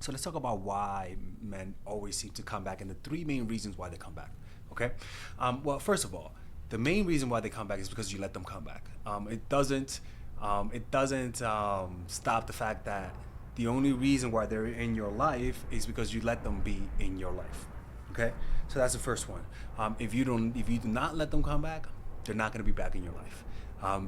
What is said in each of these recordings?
So let's talk about why men always seem to come back and the three main reasons why they come back. Okay. Well, first of all, the main reason why they come back is because you let them come back. It doesn't stop the fact that the only reason why they're in your life is because you let them be in your life. Okay. So that's the first one. If you do not let them come back, they're not going to be back in your life.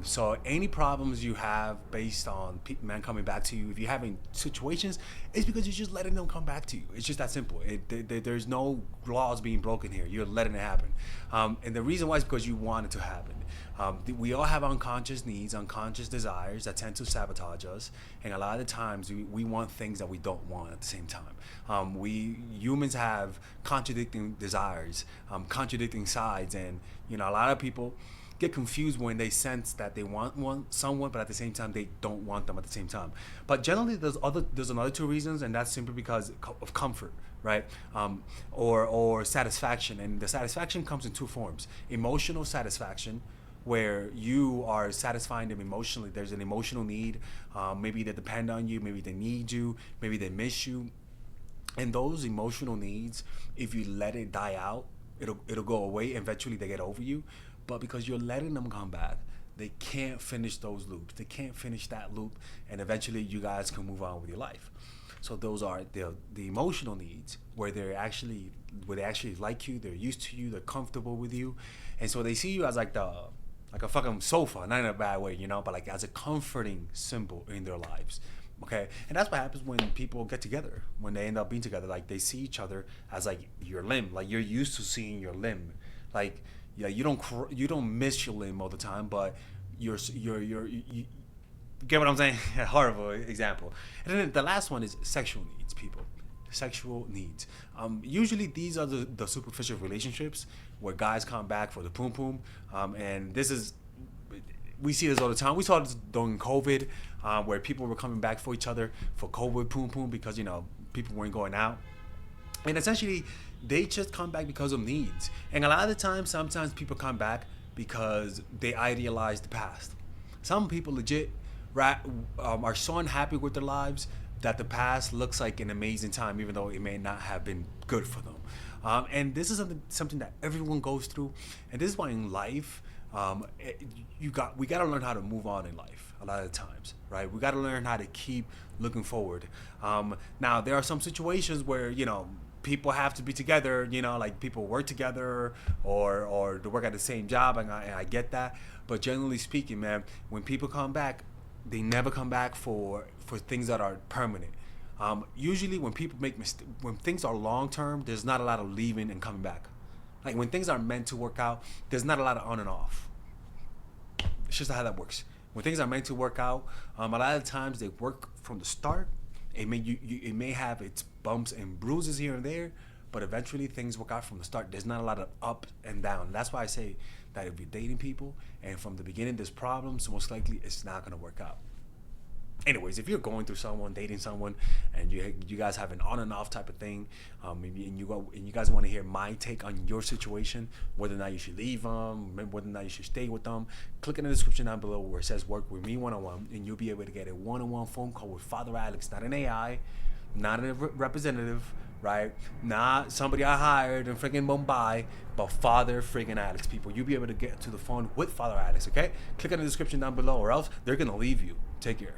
So any problems you have based on men coming back to you, if you're having situations, it's because you're just letting them come back to you. It's just that simple. There's no laws being broken here. You're letting it happen, and the reason why is because you want it to happen. We all have unconscious needs, unconscious desires that tend to sabotage us, and a lot of the times we want things that we don't want at the same time. We humans have contradicting desires, contradicting sides, and a lot of people get confused when they sense that they want someone, but at the same time they don't want them at the same time. But generally, there's another two reasons, and that's simply because of comfort, right? Or satisfaction, and the satisfaction comes in two forms: emotional satisfaction, where you are satisfying them emotionally. There's an emotional need. Maybe they depend on you. Maybe they need you. Maybe they miss you. And those emotional needs, if you let it die out, it'll go away. Eventually, they get over you. But because you're letting them come back, they can't finish those loops. They can't finish that loop, and eventually, you guys can move on with your life. So those are the emotional needs where they actually like you, they're used to you, they're comfortable with you, and so they see you as like a fucking sofa, not in a bad way, but like as a comforting symbol in their lives. Okay, and that's what happens when people get together, when they end up being together. Like they see each other as like your limb, like you're used to seeing your limb, like yeah, you don't miss your limb all the time, but you get what I'm saying? Horrible example. And then the last one is sexual needs, people. Sexual needs. Usually these are the superficial relationships where guys come back for the poom poom, and this is we see this all the time. We saw this during COVID, where people were coming back for each other for COVID poom poom because people weren't going out, and essentially they just come back because of needs. And a lot of the time, sometimes people come back because they idealize the past. Some people legit are so unhappy with their lives that the past looks like an amazing time, even though it may not have been good for them. And this is something that everyone goes through, and this is why in life, we got to learn how to move on in life. A lot of the times, right? We got to learn how to keep looking forward. Now there are some situations where people have to be together, like people work together or they work at the same job, and I get that. But generally speaking, man, when people come back, they never come back for things that are permanent. Usually, when people make when things are long term, there's not a lot of leaving and coming back. Like when things are meant to work out, there's not a lot of on and off. It's just how that works. When things are meant to work out, a lot of times they work from the start. It may have its bumps and bruises here and there, but eventually things work out from the start. There's not a lot of up and down. That's why I say that if you're dating people and from the beginning there's problems, most likely it's not gonna work out. Anyways, if you're going through someone, dating someone, and you guys have an on and off type of thing, and you guys want to hear my take on your situation, whether or not you should leave them, whether or not you should stay with them, click in the description down below where it says work with me one-on-one, and you'll be able to get a one-on-one phone call with Father Alex, not an AI, not a representative, right? Not somebody I hired in freaking Mumbai, but Father freaking Alex, people. You'll be able to get to the phone with Father Alex, okay? Click in the description down below, or else they're gonna leave you. Take care.